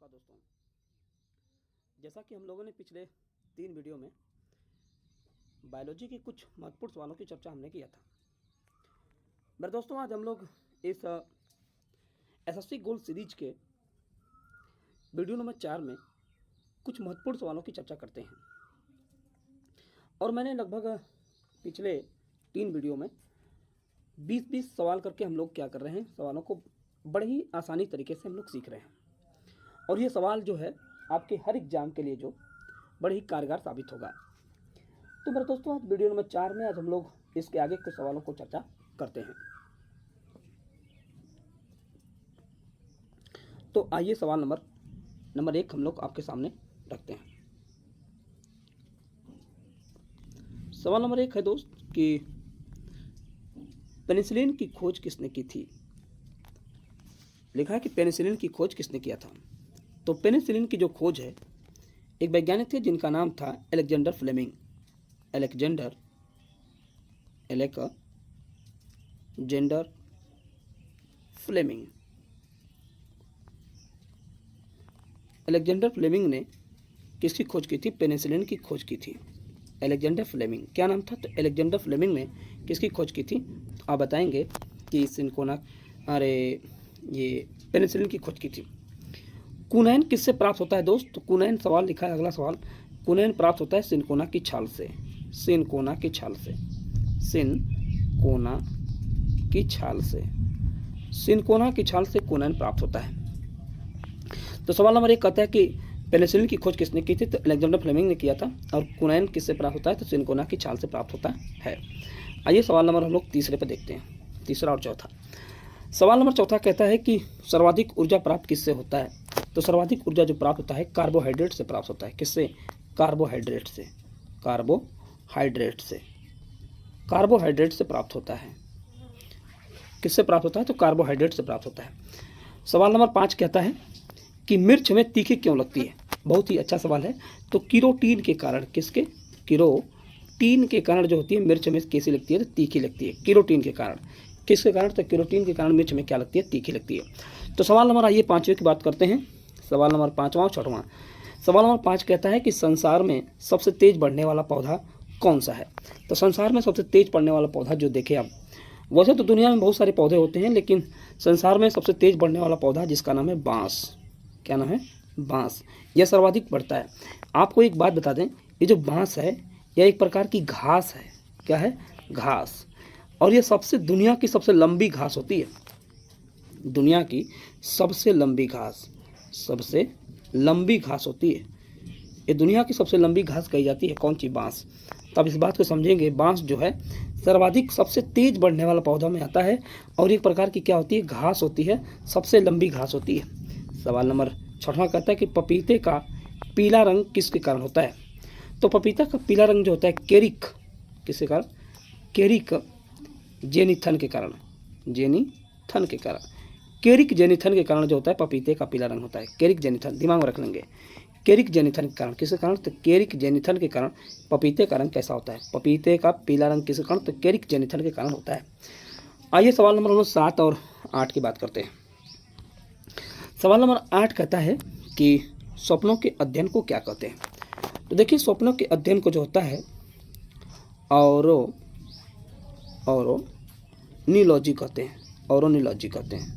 नमस्कार दोस्तों। जैसा कि हम लोगों ने पिछले 3 वीडियो में बायोलॉजी के कुछ महत्वपूर्ण सवालों की चर्चा हमने किया था। मेरे दोस्तों, आज हम लोग इस एसएससी गोल्ड सीरीज के वीडियो नंबर 4 में कुछ महत्वपूर्ण सवालों की चर्चा करते हैं। और मैंने लगभग पिछले 3 वीडियो में 20-20 सवाल करके हम लोग क्या कर रहे हैं, सवालों को बड़े ही आसानी तरीके से हम लोग सीख रहे हैं। और ये सवाल जो है आपके हर एग्जाम के लिए जो बड़े ही कारगर साबित होगा। तो मेरे दोस्तों, आज वीडियो नंबर 4 में आज हम लोग इसके आगे कुछ सवालों को चर्चा करते हैं। तो आइए सवाल नंबर 1 हम लोग आपके सामने रखते हैं। सवाल नंबर 1 है दोस्त कि पेनिसिलिन की खोज किसने की थी। लिखा है कि पेनिसिलिन की खोज किसने किया था। तो पेनिसिलिन की जो खोज है, एक वैज्ञानिक थे जिनका नाम था Alexander Fleming. Alexander Fleming. Alexander Fleming ने किसकी खोज की थी? पेनिसिलिन की खोज की थी। अलेक्जेंडर फ्लेमिंग, क्या नाम था? तो अलेक्जेंडर फ्लेमिंग ने किसकी खोज की थी? आप बताएंगे कि ये पेनिसिलिन की खोज की थी। कुनैन किससे प्राप्त होता है दोस्त? तो कुनैन सवाल लिखा है, अगला सवाल, कुनैन प्राप्त होता है सिनकोना की छाल से। सिनकोना की छाल से। सिनकोना की छाल से। सिनकोना की छाल से कुनैन प्राप्त होता है। तो सवाल नंबर 1 कहता है कि पेनिसिलिन की खोज किसने की थी? तो अलेक्जेंडर फ्लेमिंग ने किया था। और कुनैन किससे प्राप्त होता है? तो सिनकोना की छाल से प्राप्त होता है। आइए सवाल नंबर हम लोग तीसरे पे देखते हैं, तीसरा और चौथा। सवाल नंबर चौथा कहता है कि सर्वाधिक ऊर्जा प्राप्त किससे होता है? तो सर्वाधिक ऊर्जा जो प्राप्त होता है कार्बोहाइड्रेट से प्राप्त होता है। किससे? कार्बोहाइड्रेट से। कार्बोहाइड्रेट से। कार्बोहाइड्रेट से प्राप्त होता है। किससे प्राप्त होता है? तो कार्बोहाइड्रेट से प्राप्त होता है। सवाल नंबर 5 कहता है कि मिर्च में तीखी क्यों लगती है? बहुत ही अच्छा सवाल है। तो केरोटीन के कारण। किसके? केरोटीन के कारण जो होती है मिर्च में कैसी लगती है? तो तीखी लगती है। केरोटीन के कारण। किसके कारण? तो केरोटीन के कारण मिर्च में क्या लगती है? तीखी लगती है। तो सवाल नंबर, आइए 5वें की बात करते हैं। सवाल नंबर 5वां और 6वां। सवाल नंबर 5 कहता है कि संसार में सबसे तेज बढ़ने वाला पौधा कौन सा है? तो संसार में सबसे तेज बढ़ने वाला पौधा जो देखे आप, वैसे तो दुनिया में बहुत सारे पौधे होते हैं, लेकिन संसार में सबसे तेज बढ़ने वाला पौधा जिसका नाम है बांस। क्या नाम है? बांस। यह सर्वाधिक बढ़ता है। आपको एक बात बता दें, ये जो बांस है यह एक प्रकार की घास है। क्या है? घास। और ये दुनिया की सबसे लंबी घास होती है। दुनिया की सबसे लंबी घास, सबसे लंबी घास होती है। ये दुनिया की सबसे लंबी घास कही जाती है। कौन सी? बांस। तब इस बात को समझेंगे, बांस जो है सर्वाधिक सबसे तेज बढ़ने वाला पौधा में आता है। और एक प्रकार की क्या होती है? घास होती है, सबसे लंबी घास होती है। सवाल नंबर 6वां कहता है कि पपीते का पीला रंग किसके कारण होता है? तो पपीता का पीला रंग जो होता है केरिक, किसके कारण? केरिक जेनिथन के कारण। जेनिथन के कारण। केरिक जेनिथन के कारण जो होता है पपीते का पीला रंग होता है। केरिक जेनिथन, दिमाग में रख लेंगे। केरिक जेनिथन के कारण। किसके कारण? तो केरिक जेनिथन के कारण पपीते का रंग कैसा होता है? पपीते का पीला रंग किसके कारण? तो केरिक जेनिथन के कारण होता है। आइए सवाल नंबर 7 और 8 की बात करते हैं। सवाल नंबर 8 कहता है कि स्वप्नों के अध्ययन को क्या कहते हैं? तो देखिए, स्वप्नों के अध्ययन को जो होता है ऑरोनिलॉजी कहते हैं। ऑरोनिलॉजी कहते हैं।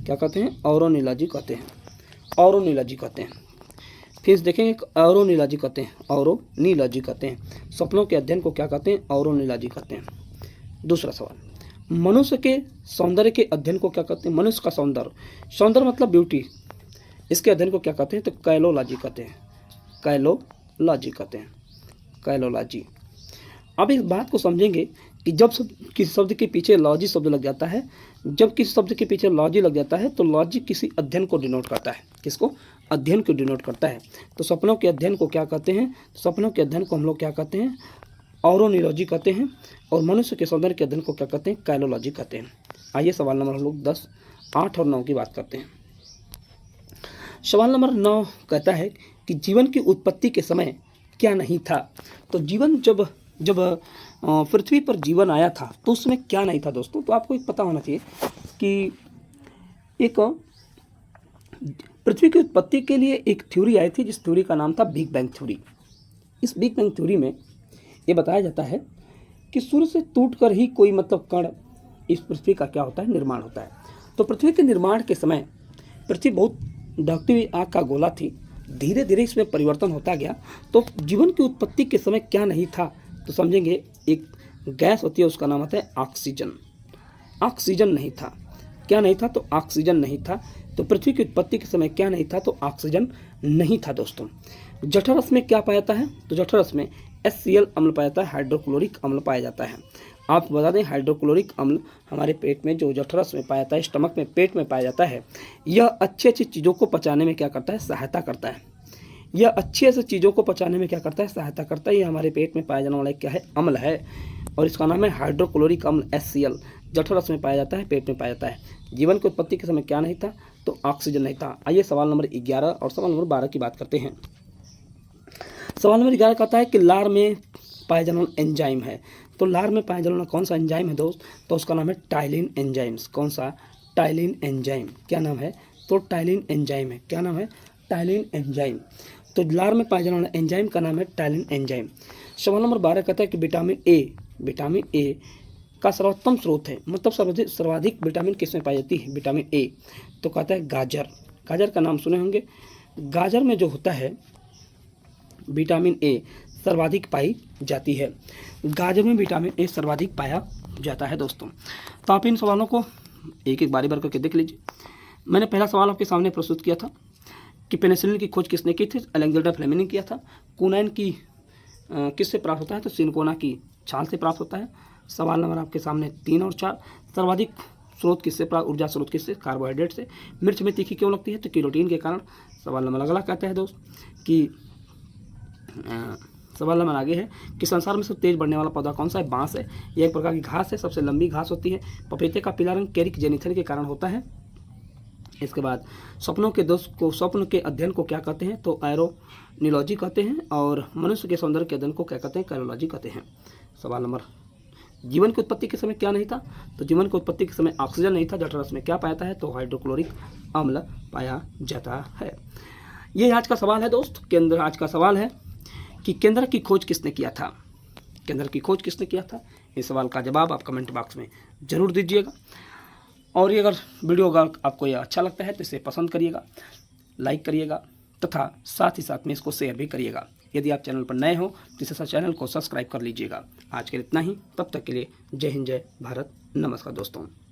क्या कहते हैं? ऑरोनिलॉजी कहते हैं। ऑरोनिलॉजी कहते हैं। फिर देखेंगे, ऑरोनिलॉजी कहते हैं। ऑरोनिलॉजी कहते हैं। स्वप्नों के अध्ययन को क्या कहते हैं? ऑरोनिलॉजी कहते हैं। दूसरा सवाल, मनुष्य के सौंदर्य के अध्ययन को क्या कहते हैं? मनुष्य का सौंदर्य मतलब ब्यूटी, इसके अध्ययन को क्या कहते हैं? तो कैलोलॉजी कहते हैं। कैलोलॉजी कहते हैं। कैलोलॉजी। अब इस बात को समझेंगे कि जब किसी शब्द के पीछे लॉजी शब्द लग जाता है, जब किसी शब्द के पीछे लॉजी लग जाता है तो लॉजी किसी अध्ययन को डिनोट करता है। किसको? अध्ययन को डिनोट करता है। तो सपनों के अध्ययन को क्या कहते हैं? सपनों के अध्ययन को हम लोग क्या कहते हैं? ऑरोनिलॉजी कहते हैं। और मनुष्य के सौंदर्य के अध्ययन को क्या कहते हैं? कैलोलॉजी कहते हैं। आइए सवाल नंबर हम लोग 10, 8 और 9 की बात करते हैं। सवाल नंबर 9 कहता है कि जीवन की उत्पत्ति के समय क्या नहीं था? तो जीवन जब पृथ्वी पर जीवन आया था तो उसमें क्या नहीं था दोस्तों? तो आपको एक पता होना चाहिए कि एक पृथ्वी की उत्पत्ति के लिए एक थ्योरी आई थी, जिस थ्योरी का नाम था बिग बैंग थ्योरी। इस बिग बैंग थ्योरी में ये बताया जाता है कि सूर्य से टूटकर ही कोई मतलब कण इस पृथ्वी का क्या होता है, निर्माण होता है। तो पृथ्वी के निर्माण के समय पृथ्वी बहुत दहकती हुई आग का गोला थी, धीरे धीरे इसमें परिवर्तन होता गया। तो जीवन की उत्पत्ति के समय क्या नहीं था, तो समझेंगे एक गैस होती है, उसका नाम होता है ऑक्सीजन। ऑक्सीजन नहीं था, क्या नहीं था, तो ऑक्सीजन नहीं था। तो पृथ्वी की उत्पत्ति के समय क्या नहीं था, तो ऑक्सीजन नहीं था दोस्तों। जठररस में क्या पाया जाता है, तो जठररस में HCl अम्ल पाया जाता है, हाइड्रोक्लोरिक अम्ल पाया जाता है। आप बता दें, हाइड्रोक्लोरिक अम्ल हमारे पेट में जो जठरस में पाया जाता है, स्टमक में, पेट में पाया जाता है, यह अच्छी अच्छी चीज़ों को पचाने में क्या करता है, सहायता करता है। यह अच्छी ऐसी चीज़ों को पचाने में क्या करता है, सहायता करता है। यह हमारे पेट में पाया जाने वाला क्या है, अम्ल है, और इसका नाम है हाइड्रोक्लोरिक अम्ल HCl। जठरस में पाया जाता है, पेट में पाया जाता है। जीवन की उत्पत्ति के समय क्या नहीं था, तो ऑक्सीजन नहीं था। आइए सवाल नंबर 11 और सवाल नंबर 12 की बात करते हैं। सवाल नंबर 11 कहता है कि लार में पाया जाने वाला एंजाइम है। तो लार में पाया जाने वाला कौन सा एंजाइम है दोस्त, तो उसका नाम है टाइलिन एंजाइम्स। कौन सा, टाइलिन एंजाइम। क्या नाम है, तो टाइलिन एंजाइम है। क्या नाम है, टाइलिन एंजाइम। तो लार में पाया जाने वाला एंजाइम का नाम है टाइलिन एंजाइम। सवाल नंबर 12 कहता है कि विटामिन ए का सर्वोत्तम स्रोत है, मतलब सर्वाधिक विटामिन किसमें पाई जाती है, विटामिन ए। तो कहता है गाजर। गाजर का नाम सुने होंगे। गाजर में जो होता है विटामिन ए सर्वाधिक पाई जाती है। गाजर में विटामिन ए सर्वाधिक पाया जाता है दोस्तों। तो आप इन सवालों को एक एक बारी बार करके देख लीजिए। मैंने पहला सवाल आपके सामने प्रस्तुत किया था कि पेनिसिलिन की खोज किसने की थी, अलेक्जेंडर फ्लेमिंग ने किया था। कुनैन की किससे प्राप्त होता है, तो सिनकोना की छाल से प्राप्त होता है। सवाल नंबर आपके सामने 3 और 4, सर्वाधिक स्रोत किससे प्राप्त, ऊर्जा स्रोत किससे, कार्बोहाइड्रेट से। मिर्च में तीखी क्यों लगती है, तो कैरोटीन के कारण। सवाल नंबर अगला कहता है दोस्त कि सवाल नंबर आगे है कि संसार में सबसे तेज बढ़ने वाला पौधा कौन सा है, बांस है। यह एक प्रकार की घास है, सबसे लंबी घास होती है। पपीते का पीला रंग कैरिक जेनिथर के कारण होता है। इसके बाद सपनों के दोष को, स्वप्न के अध्ययन को क्या कहते हैं, तो एरोनियोलॉजी कहते हैं। और मनुष्य के सौंदर्य के अध्ययन को क्या कहते हैं, कैरोलॉजी कहते हैं। सवाल नंबर, जीवन की उत्पत्ति के समय क्या नहीं था, तो जीवन की उत्पत्ति के समय ऑक्सीजन नहीं था। जठरस में क्या पाया जाता है, तो हाइड्रोक्लोरिक अम्ल पाया जाता है। ये आज का सवाल है दोस्त। केंद्र आज का सवाल है कि केंद्र की खोज किसने किया था, केंद्र की खोज किसने किया था। इस सवाल का जवाब आप कमेंट बॉक्स में जरूर दीजिएगा। और ये अगर वीडियो अगर आपको यह अच्छा लगता है तो इसे पसंद करिएगा, लाइक करिएगा, तथा साथ ही साथ में इसको शेयर भी करिएगा। यदि आप चैनल पर नए हो तो इस चैनल को सब्सक्राइब कर लीजिएगा। आज के लिए इतना ही, तब तक के लिए जय हिंद, जय भारत, नमस्कार दोस्तों।